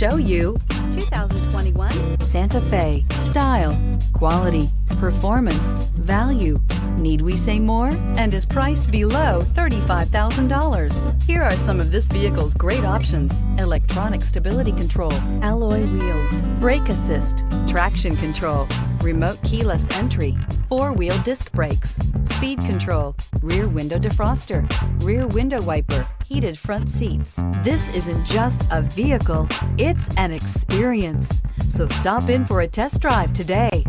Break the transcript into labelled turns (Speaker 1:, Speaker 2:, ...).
Speaker 1: Show you 2021 Santa Fe. Style, quality, performance, value. Need we say more? And is priced below $35,000. Here are some of this vehicle's great options: electronic stability control, alloy wheels, brake assist, traction control, remote keyless entry, four-wheel disc brakes, speed control, rear window defroster, rear window wiper, heated front seats. This isn't just a vehicle, it's an experience. So stop in for a test drive today.